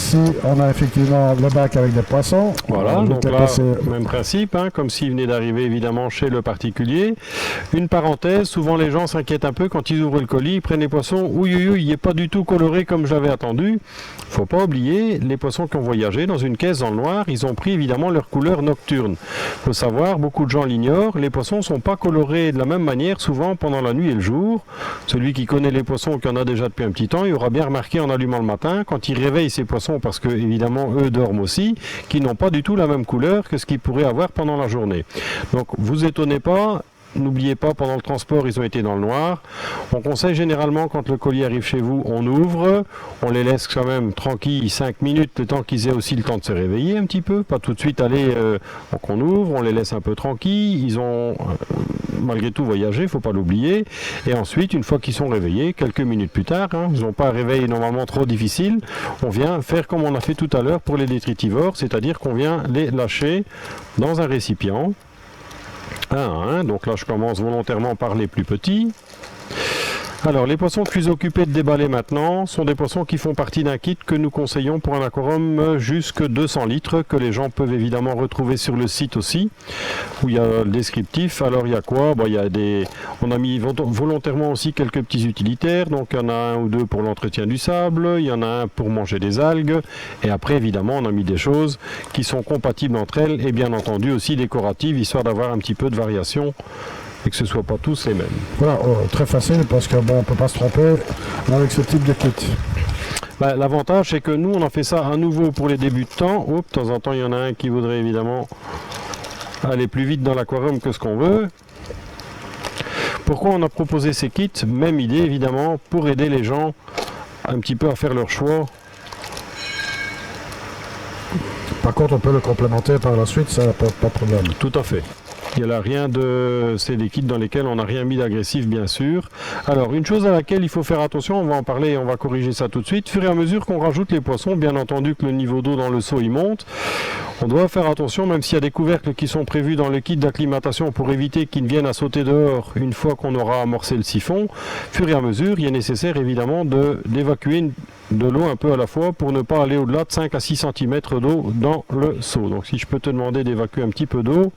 ici, on a effectivement le bac avec des poissons. Voilà, donc là, même principe, hein, comme s'il venait d'arriver évidemment chez le particulier. Une parenthèse, souvent les gens s'inquiètent un peu quand ils ouvrent le colis, ils prennent les poissons, il n'est pas du tout coloré comme j'avais attendu. Faut pas oublier, les poissons qui ont voyagé dans une caisse dans le noir, ils ont pris évidemment leur couleur nocturne. Faut savoir, beaucoup de gens l'ignorent, les poissons ne sont pas colorés de la même manière souvent pendant la nuit et le jour. Celui qui connaît les poissons, qui en a déjà depuis un petit temps, il aura bien remarqué en allumant le matin, quand il réveille ses poissons, parce que évidemment eux dorment aussi, qui n'ont pas du tout la même couleur que ce qu'ils pourraient avoir pendant la journée. Donc vous étonnez pas. N'oubliez pas, pendant le transport, ils ont été dans le noir. On conseille généralement, quand le colis arrive chez vous, on ouvre, on les laisse quand même tranquilles 5 minutes, le temps qu'ils aient aussi le temps de se réveiller un petit peu, pas tout de suite aller, donc on ouvre, on les laisse un peu tranquilles, ils ont malgré tout voyagé, il ne faut pas l'oublier, et ensuite, une fois qu'ils sont réveillés, quelques minutes plus tard, hein, ils n'ont pas un réveil normalement trop difficile, on vient faire comme on a fait tout à l'heure pour les détritivores, c'est-à-dire qu'on vient les lâcher dans un récipient, un à un. Donc là je commence volontairement par les plus petits. Alors les poissons que je suis occupé de déballer maintenant sont des poissons qui font partie d'un kit que nous conseillons pour un aquarium jusque 200 litres que les gens peuvent évidemment retrouver sur le site aussi où il y a le descriptif. Alors il y a quoi? Il y a on a mis volontairement aussi quelques petits utilitaires, donc il y en a un ou deux pour l'entretien du sable, il y en a un pour manger des algues et après évidemment on a mis des choses qui sont compatibles entre elles et bien entendu aussi décoratives histoire d'avoir un petit peu de variation et que ce ne soit pas tous les mêmes. Voilà, très facile parce que bon, on ne peut pas se tromper avec ce type de kit. L'avantage c'est que nous on a fait ça à nouveau pour les débutants. De temps en temps il y en a un qui voudrait évidemment aller plus vite dans l'aquarium que ce qu'on veut. Pourquoi on a proposé ces kits? Même idée évidemment pour aider les gens un petit peu à faire leur choix. Par contre on peut le complémenter par la suite, ça pas de problème. Tout à fait. Il n'y a rien de... C'est des kits dans lesquels on n'a rien mis d'agressif, bien sûr. Alors, une chose à laquelle il faut faire attention, on va en parler et on va corriger ça tout de suite. Au fur et à mesure qu'on rajoute les poissons, bien entendu que le niveau d'eau dans le seau il monte. On doit faire attention, même s'il y a des couvercles qui sont prévus dans le kit d'acclimatation pour éviter qu'ils ne viennent à sauter dehors une fois qu'on aura amorcé le siphon. Au fur et à mesure, il est nécessaire évidemment d'évacuer de l'eau un peu à la fois pour ne pas aller au-delà de 5 à 6 cm d'eau dans le seau. Donc si je peux te demander d'évacuer un petit peu d'eau.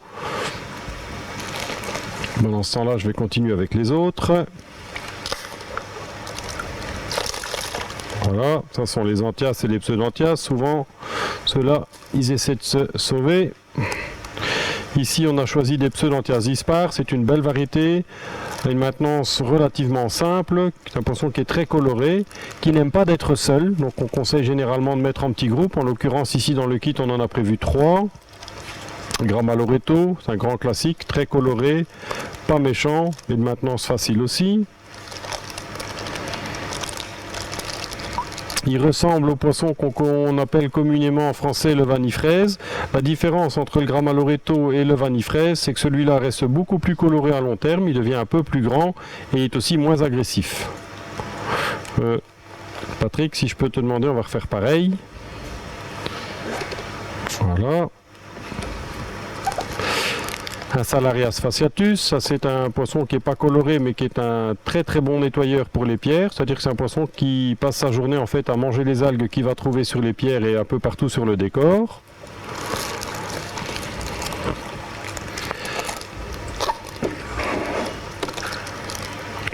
Pendant ce temps-là, je vais continuer avec les autres. Voilà, ça sont les anthias et les pseudanthias. Souvent, ceux-là, ils essaient de se sauver. Ici, on a choisi des pseudanthias dispar. C'est une belle variété, une maintenance relativement simple, un poisson qui est très coloré, qui n'aime pas d'être seul. Donc, on conseille généralement de mettre en petits groupes. En l'occurrence, ici, dans le kit, on en a prévu 3. Gramma Loreto, c'est un grand classique, très coloré, pas méchant, et de maintenance facile aussi. Il ressemble au poisson qu'on appelle communément en français le vanille-fraise. La différence entre le Gramma Loreto et le vanille-fraise, c'est que celui-là reste beaucoup plus coloré à long terme, il devient un peu plus grand et il est aussi moins agressif. Patrick, si je peux te demander, on va refaire pareil. Voilà. Un Salarias fasciatus, ça c'est un poisson qui n'est pas coloré mais qui est un très très bon nettoyeur pour les pierres, c'est-à-dire que c'est un poisson qui passe sa journée en fait à manger les algues qu'il va trouver sur les pierres et un peu partout sur le décor.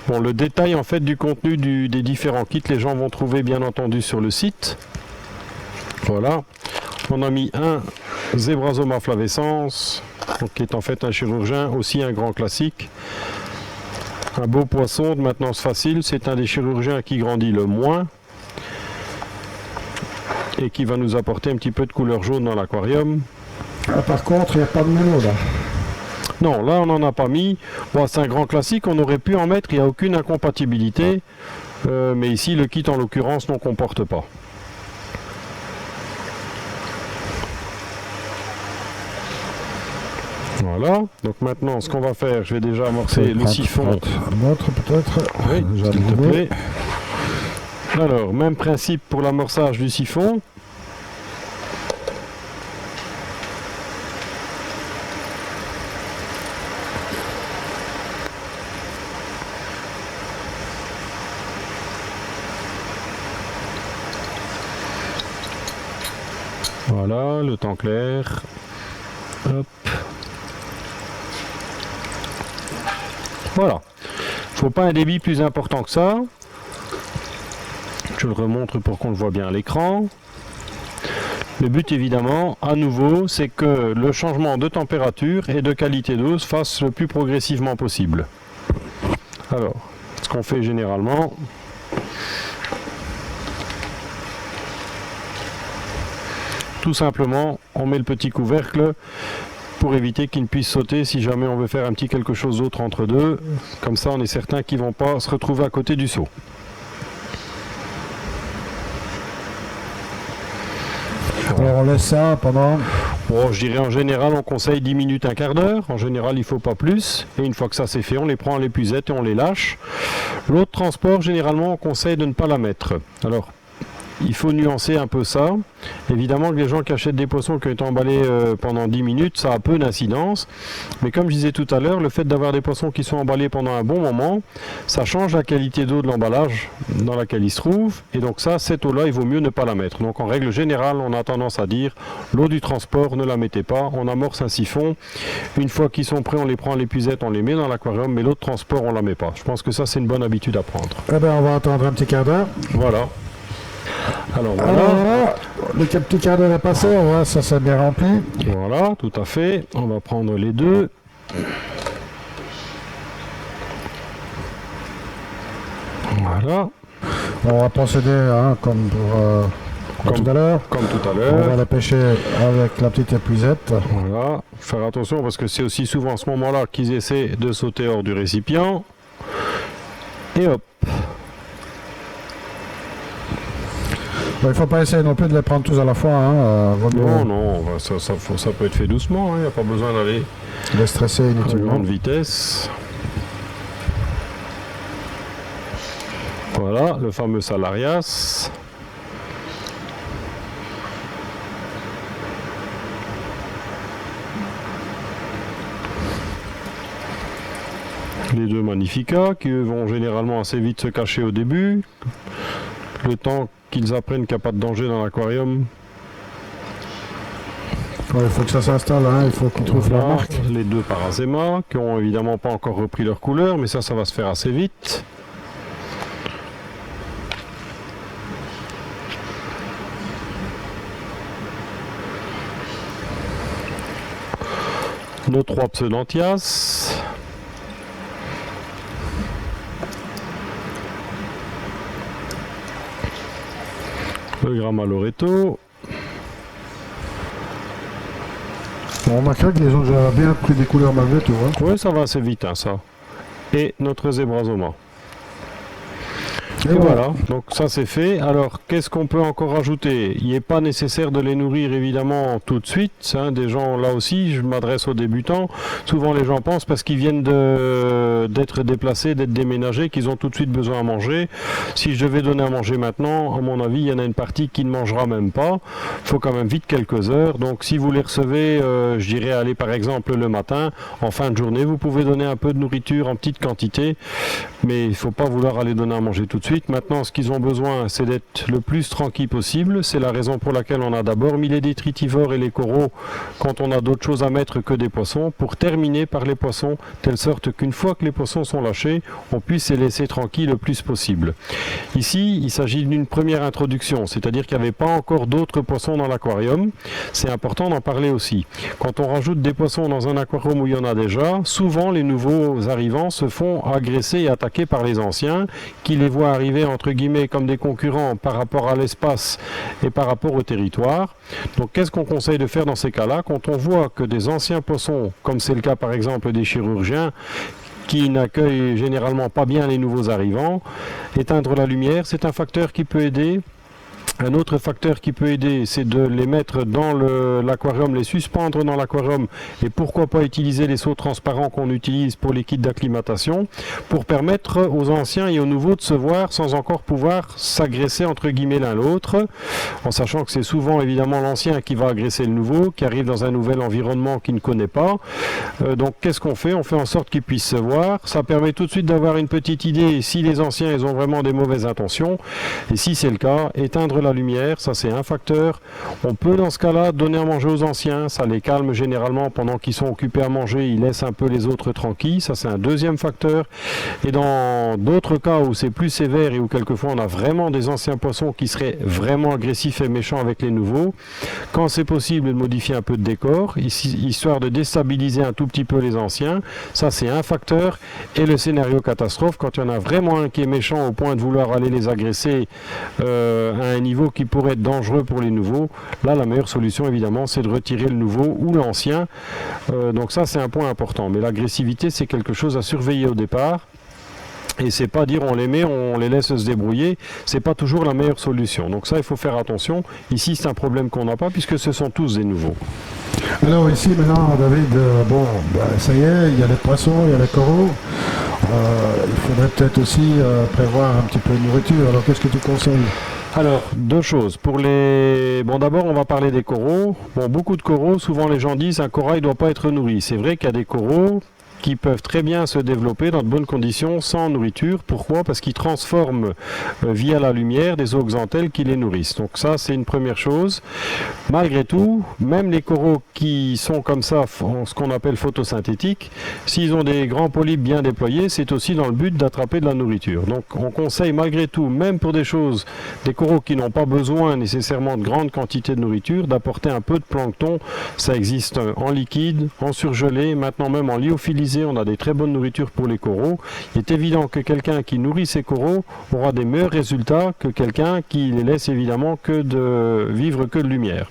Bon, le détail en fait du contenu des différents kits, les gens vont trouver bien entendu sur le site. Voilà, on a mis un Zebrasoma flavescens, donc qui est en fait un chirurgien, aussi un grand classique. Un beau poisson de maintenance facile, c'est un des chirurgiens qui grandit le moins et qui va nous apporter un petit peu de couleur jaune dans l'aquarium. Ah, par contre, il n'y a pas de mélo là. Non, là on n'en a pas mis. Bon, c'est un grand classique, on aurait pu en mettre, il n'y a aucune incompatibilité. Mais ici, le kit en l'occurrence n'en comporte pas. Voilà, donc maintenant ce qu'on va faire, je vais déjà amorcer le siphon. Un autre peut-être. Oui, s'il te plaît. Alors, même principe pour l'amorçage du siphon. Voilà, le temps clair. Hop. Voilà. Faut pas un débit plus important que ça. Je le remontre pour qu'on le voit bien à l'écran. Le but évidemment, à nouveau, c'est que le changement de température et de qualité d'eau se fasse le plus progressivement possible. Alors, ce qu'on fait généralement, tout simplement, on met le petit couvercle pour éviter qu'il ne puisse sauter si jamais on veut faire un petit quelque chose d'autre entre deux. Comme ça, on est certain qu'ils ne vont pas se retrouver à côté du seau. Alors on laisse ça pendant... Bon, je dirais en général, on conseille 10 minutes, un quart d'heure. En général, il ne faut pas plus. Et une fois que ça c'est fait, on les prend à l'épuisette et on les lâche. L'eau de transport, généralement, on conseille de ne pas la mettre. Alors, il faut nuancer un peu ça. Évidemment que les gens qui achètent des poissons qui ont été emballés pendant 10 minutes, ça a peu d'incidence. Mais comme je disais tout à l'heure, le fait d'avoir des poissons qui sont emballés pendant un bon moment, ça change la qualité d'eau de l'emballage dans laquelle ils se trouvent. Et donc ça, cette eau-là, il vaut mieux ne pas la mettre. Donc en règle générale, on a tendance à dire, l'eau du transport, ne la mettez pas. On amorce un siphon. Une fois qu'ils sont prêts, on les prend à l'épuisette, on les met dans l'aquarium. Mais l'eau de transport, on ne la met pas. Je pense que ça, c'est une bonne habitude à prendre. Eh bien, on va attendre un petit quart d'heure. Voilà. Alors voilà. Alors, le petit quart d'heure est passé, on voit, ça s'est bien rempli. Voilà, tout à fait. On va prendre les deux. Voilà. On va procéder comme tout à l'heure. Comme tout à On l'heure. va la pêcher avec la petite épuisette. Voilà. Faire attention parce que c'est aussi souvent à ce moment-là qu'ils essaient de sauter hors du récipient. Et hop. Il ne faut pas essayer non plus de les prendre tous à la fois. Vaut mieux Non, non, ça peut être fait doucement. Il n'y a pas besoin d'aller les stresser à inutilement. grande vitesse. Voilà, le fameux salarias. Les deux magnificas qui eux, vont généralement assez vite se cacher au début. Le temps qu'ils apprennent qu'il n'y a pas de danger dans l'aquarium. Ouais, il faut que ça s'installe, il faut qu'ils trouvent la Voilà, marque. les deux Parasema qui ont évidemment pas encore repris leur couleur, mais ça va se faire assez vite. Nos trois Pseudanthias. Le Gramma Loreto. On remarquera que les autres ont bien pris des couleurs malgré tout. Oui, ça va assez vite, ça. Et notre Zebrazoma. Et voilà, donc ça c'est fait. Alors, qu'est-ce qu'on peut encore ajouter? Il n'est pas nécessaire de les nourrir évidemment tout de suite. Des gens, là aussi, je m'adresse aux débutants. Souvent les gens pensent parce qu'ils viennent d'être déplacés, d'être déménagés, qu'ils ont tout de suite besoin à manger. Si je devais donner à manger maintenant, à mon avis, il y en a une partie qui ne mangera même pas. Il faut quand même vite quelques heures. Donc si vous les recevez, je dirais aller par exemple le matin, en fin de journée, vous pouvez donner un peu de nourriture en petite quantité. Mais il ne faut pas vouloir aller donner à manger tout de suite. Maintenant, ce qu'ils ont besoin, c'est d'être le plus tranquille possible. C'est la raison pour laquelle on a d'abord mis les détritivores et les coraux quand on a d'autres choses à mettre que des poissons, pour terminer par les poissons, telle sorte qu'une fois que les poissons sont lâchés, on puisse les laisser tranquilles le plus possible. Ici, il s'agit d'une première introduction, c'est-à-dire qu'il n'y avait pas encore d'autres poissons dans l'aquarium. C'est important d'en parler aussi. Quand on rajoute des poissons dans un aquarium où il y en a déjà, souvent les nouveaux arrivants se font agresser et attaquer par les anciens, qui les voient arriver entre guillemets comme des concurrents par rapport à l'espace et par rapport au territoire. Donc qu'est-ce qu'on conseille de faire dans ces cas-là? Quand on voit que des anciens poissons, comme c'est le cas par exemple des chirurgiens, qui n'accueillent généralement pas bien les nouveaux arrivants, éteindre la lumière, c'est un facteur qui peut aider. Un autre facteur qui peut aider, c'est de les mettre dans l'aquarium, les suspendre dans l'aquarium, et pourquoi pas utiliser les seaux transparents qu'on utilise pour les kits d'acclimatation, pour permettre aux anciens et aux nouveaux de se voir sans encore pouvoir s'agresser entre guillemets l'un l'autre, en sachant que c'est souvent évidemment l'ancien qui va agresser le nouveau, qui arrive dans un nouvel environnement qu'il ne connaît pas. Donc qu'est-ce qu'on fait? On fait en sorte qu'ils puissent se voir. Ça permet tout de suite d'avoir une petite idée si les anciens ils ont vraiment des mauvaises intentions, et si c'est le cas, éteindre la la lumière, ça c'est un facteur. On peut dans ce cas-là donner à manger aux anciens, ça les calme généralement pendant qu'ils sont occupés à manger, ils laissent un peu les autres tranquilles, ça c'est un deuxième facteur. Et dans d'autres cas où c'est plus sévère et où quelquefois on a vraiment des anciens poissons qui seraient vraiment agressifs et méchants avec les nouveaux, quand c'est possible de modifier un peu de décor, histoire de déstabiliser un tout petit peu les anciens, ça c'est un facteur. Et le scénario catastrophe, quand il y en a vraiment un qui est méchant au point de vouloir aller les agresser à un niveau qui pourrait être dangereux pour les nouveaux, là la meilleure solution évidemment c'est de retirer le nouveau ou l'ancien. Donc ça c'est un point important, mais l'agressivité c'est quelque chose à surveiller au départ. Et c'est pas dire on les met, on les laisse se débrouiller, c'est pas toujours la meilleure solution. Donc ça il faut faire attention. Ici c'est un problème qu'on n'a pas puisque ce sont tous des nouveaux. Alors ici maintenant David, ça y est, il y a les poissons, il y a les coraux. Il faudrait peut-être aussi prévoir un petit peu de nourriture. Alors qu'est-ce que tu conseilles? Alors, deux choses. Bon, d'abord, on va parler des coraux. Bon, beaucoup de coraux, souvent les gens disent un corail ne doit pas être nourri. C'est vrai qu'il y a des coraux qui peuvent très bien se développer dans de bonnes conditions sans nourriture. Pourquoi? Parce qu'ils transforment via la lumière des zooxanthelles qui les nourrissent. Donc ça, c'est une première chose. Malgré tout, même les coraux qui sont comme ça, ce qu'on appelle photosynthétiques, s'ils ont des grands polypes bien déployés, c'est aussi dans le but d'attraper de la nourriture. Donc on conseille malgré tout, même pour des coraux qui n'ont pas besoin nécessairement de grandes quantités de nourriture, d'apporter un peu de plancton. Ça existe en liquide, en surgelé, maintenant même en lyophilisé. On a des très bonnes nourritures pour les coraux. Il est évident que quelqu'un qui nourrit ses coraux aura des meilleurs résultats que quelqu'un qui les laisse évidemment que de vivre que de lumière.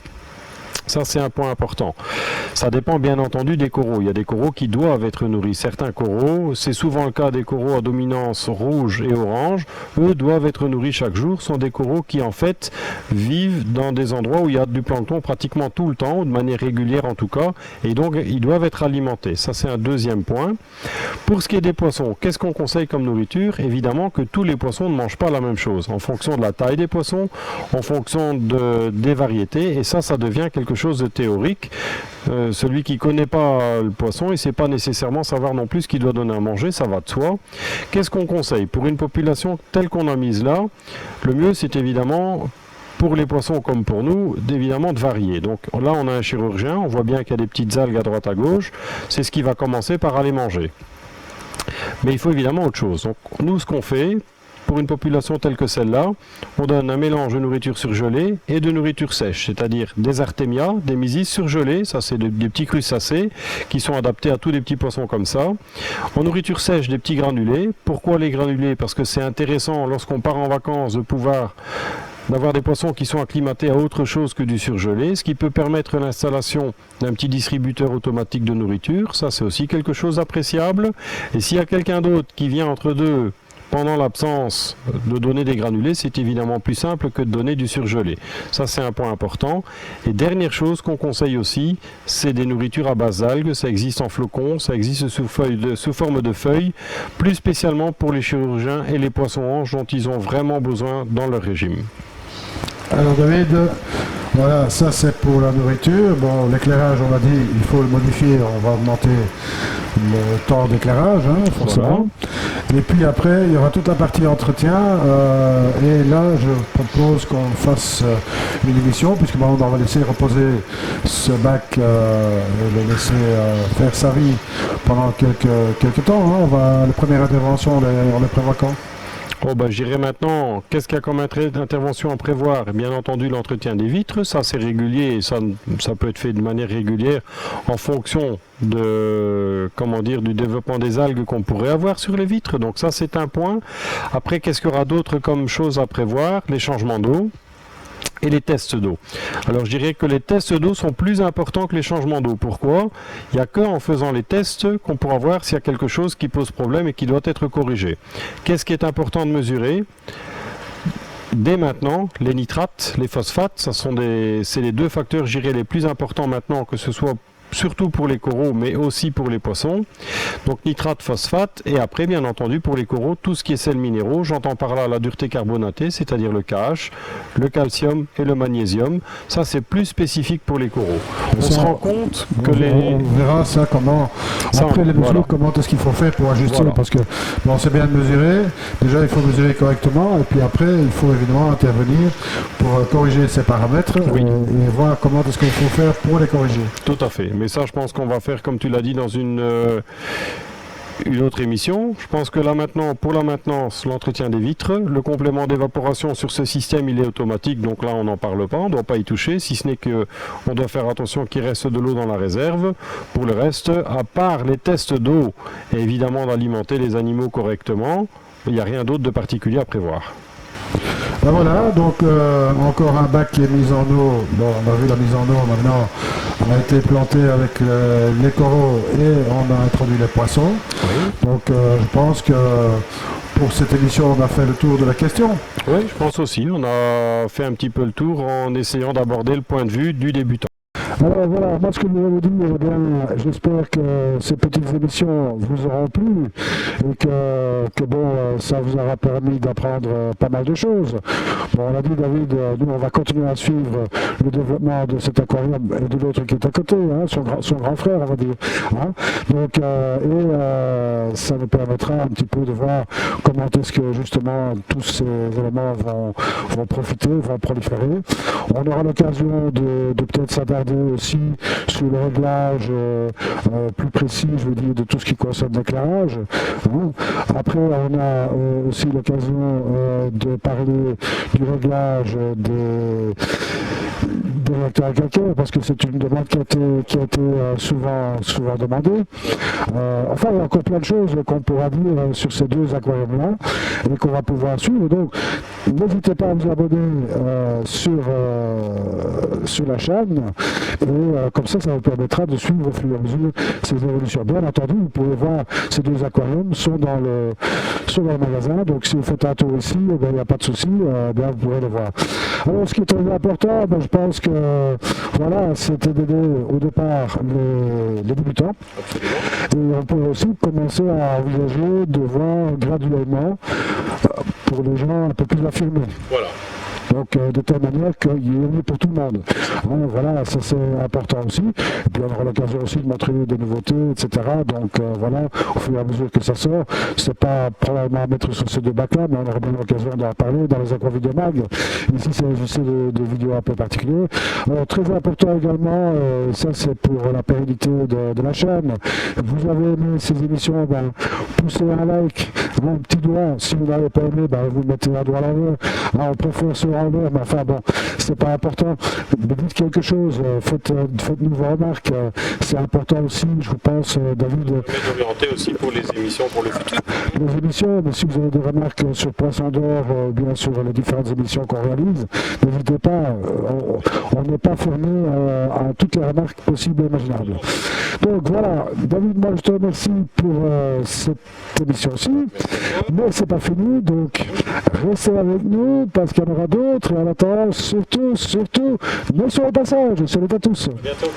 Ça, c'est un point important. Ça dépend bien entendu des coraux. Il y a des coraux qui doivent être nourris. Certains coraux, c'est souvent le cas des coraux à dominance rouge et orange, eux doivent être nourris chaque jour. Ce sont des coraux qui, en fait, vivent dans des endroits où il y a du plancton pratiquement tout le temps, ou de manière régulière en tout cas, et donc ils doivent être alimentés. Ça, c'est un deuxième point. Pour ce qui est des poissons, qu'est-ce qu'on conseille comme nourriture? Évidemment que tous les poissons ne mangent pas la même chose, en fonction de la taille des poissons, en fonction des variétés, et ça devient quelque chose de théorique. Celui qui ne connaît pas le poisson, il ne sait pas nécessairement savoir non plus ce qu'il doit donner à manger, ça va de soi. Qu'est-ce qu'on conseille? Pour une population telle qu'on a mise là, le mieux c'est évidemment, pour les poissons comme pour nous, évidemment de varier. Donc là on a un chirurgien, on voit bien qu'il y a des petites algues à droite à gauche, c'est ce qui va commencer par aller manger. Mais il faut évidemment autre chose. Donc nous ce qu'on fait, pour une population telle que celle-là, on donne un mélange de nourriture surgelée et de nourriture sèche, c'est-à-dire des artémias, des mysis surgelées, ça c'est des petits crustacés qui sont adaptés à tous les petits poissons comme ça. En nourriture sèche, des petits granulés. Pourquoi les granulés? Parce que c'est intéressant lorsqu'on part en vacances d'avoir des poissons qui sont acclimatés à autre chose que du surgelé, ce qui peut permettre l'installation d'un petit distributeur automatique de nourriture. Ça c'est aussi quelque chose d'appréciable. Et s'il y a quelqu'un d'autre qui vient entre deux, pendant l'absence de donner des granulés, c'est évidemment plus simple que de donner du surgelé. Ça, c'est un point important. Et dernière chose qu'on conseille aussi, c'est des nourritures à base d'algues. Ça existe en flocons, ça existe sous forme de feuilles, plus spécialement pour les chirurgiens et les poissons-anges dont ils ont vraiment besoin dans leur régime. Alors David, voilà, ça c'est pour la nourriture. Bon, l'éclairage, on a dit, il faut le modifier, on va augmenter le temps d'éclairage, forcément. Voilà. Et puis après, il y aura toute la partie entretien. Et là, je propose qu'on fasse une émission, puisque maintenant on va laisser reposer ce bac, le laisser faire sa vie pendant quelques temps. La première intervention, on les prévoit quand? Je dirais maintenant, qu'est-ce qu'il y a comme intervention à prévoir? Bien entendu, l'entretien des vitres, ça c'est régulier et ça peut être fait de manière régulière en fonction du développement des algues qu'on pourrait avoir sur les vitres. Donc ça c'est un point. Après, qu'est-ce qu'il y aura d'autre comme choses à prévoir? Les changements d'eau et les tests d'eau. Alors je dirais que les tests d'eau sont plus importants que les changements d'eau. Pourquoi? Il n'y a qu'en faisant les tests qu'on pourra voir s'il y a quelque chose qui pose problème et qui doit être corrigé. Qu'est-ce qui est important de mesurer? Dès maintenant, les nitrates, les phosphates, c'est les deux facteurs, je dirais, les plus importants maintenant, que ce soit surtout pour les coraux, mais aussi pour les poissons. Donc nitrate, phosphate, et après, bien entendu, pour les coraux, tout ce qui est sels minéraux. J'entends par là la dureté carbonatée, c'est-à-dire le KH, le calcium et le magnésium. Ça, c'est plus spécifique pour les coraux. On se rend compte que on verra ça comment, après les mesures, voilà. comment est-ce qu'il faut faire pour ajuster, Voilà. parce que bon, c'est bien de mesurer, déjà il faut mesurer correctement, et puis après il faut évidemment intervenir pour corriger ces paramètres, Oui. et voir comment est-ce qu'il faut faire pour les corriger. Tout à fait. Mais ça, je pense qu'on va faire, comme tu l'as dit, dans une autre émission. Je pense que là maintenant, pour la maintenance, l'entretien des vitres, le complément d'évaporation sur ce système, il est automatique, donc là on n'en parle pas, on ne doit pas y toucher, si ce n'est qu'on doit faire attention qu'il reste de l'eau dans la réserve. Pour le reste, à part les tests d'eau, et évidemment d'alimenter les animaux correctement, il n'y a rien d'autre de particulier à prévoir. Ben voilà, donc encore un bac qui est mis en eau. Bon, on a vu la mise en eau, maintenant on a été planté avec les coraux et on a introduit les poissons. Oui. Donc je pense que pour cette émission on a fait le tour de la question. Oui, je pense aussi. On a fait un petit peu le tour en essayant d'aborder le point de vue du débutant. Alors voilà, moi ce que nous allons dire, eh bien, j'espère que ces petites émissions vous auront plu et que bon, ça vous aura permis d'apprendre pas mal de choses. Bon, on a dit David, nous on va continuer à suivre le développement de cet aquarium et de l'autre qui est à côté, hein, son grand frère on va dire. Hein. Donc, ça nous permettra un petit peu de voir comment est-ce que justement tous ces éléments vont profiter, vont proliférer. On aura l'occasion de peut-être s'attarder aussi sur le réglage plus précis, je veux dire, de tout ce qui concerne l'éclairage. Hein. Après, on a aussi l'occasion de parler du réglage des réacteurs à calcaire, parce que c'est une demande qui a été souvent demandée. Enfin, il y a encore plein de choses qu'on pourra dire sur ces deux aquariums-là et qu'on va pouvoir suivre. Donc, n'hésitez pas à vous abonner sur la chaîne et comme ça vous permettra de suivre au fur et à mesure ces évolutions. Bien entendu, vous pouvez voir ces deux aquariums sont dans le magasin, donc si vous faites un tour ici, il n'y a pas de souci, bien vous pourrez le voir. Alors ce qui est très important, je pense que voilà, c'était d'aider au départ les débutants. Et on peut aussi commencer à envisager de voir graduellement pour les gens un peu plus affirmés. Voilà. Donc de telle manière qu'il y ait pour tout le monde. Hein, voilà, ça c'est important aussi. Et puis on aura l'occasion aussi de montrer des nouveautés, etc. Donc voilà, au fur et à mesure que ça sort, c'est pas probablement à mettre sur ces deux bacs-là, mais on aura bien l'occasion d'en parler dans les aquavideo mag. Ici c'est juste de vidéos un peu particulières. Alors très important également, ça c'est pour la pérennité de la chaîne. Vous avez aimé ces émissions, poussez un like, un petit doigt. Si vous n'avez pas aimé, vous mettez un doigt à l'envers. On préfère ce en l'air, mais enfin bon, c'est pas important. Dites quelque chose, faites-nous vos remarques. C'est important aussi, je vous pense, David. D'orienter aussi pour les émissions pour le futur. Les émissions, mais si vous avez des remarques sur Poisson d'Or, bien sûr les différentes émissions qu'on réalise, n'hésitez pas, on n'est pas fermé à toutes les remarques possibles et imaginables. Donc voilà, David, moi je te remercie pour cette émission-ci, mais c'est pas fini, donc restez avec nous parce qu'il y en aura d'autres et en attendant, surtout, ne soyez pas sages, salut à tous. À bientôt.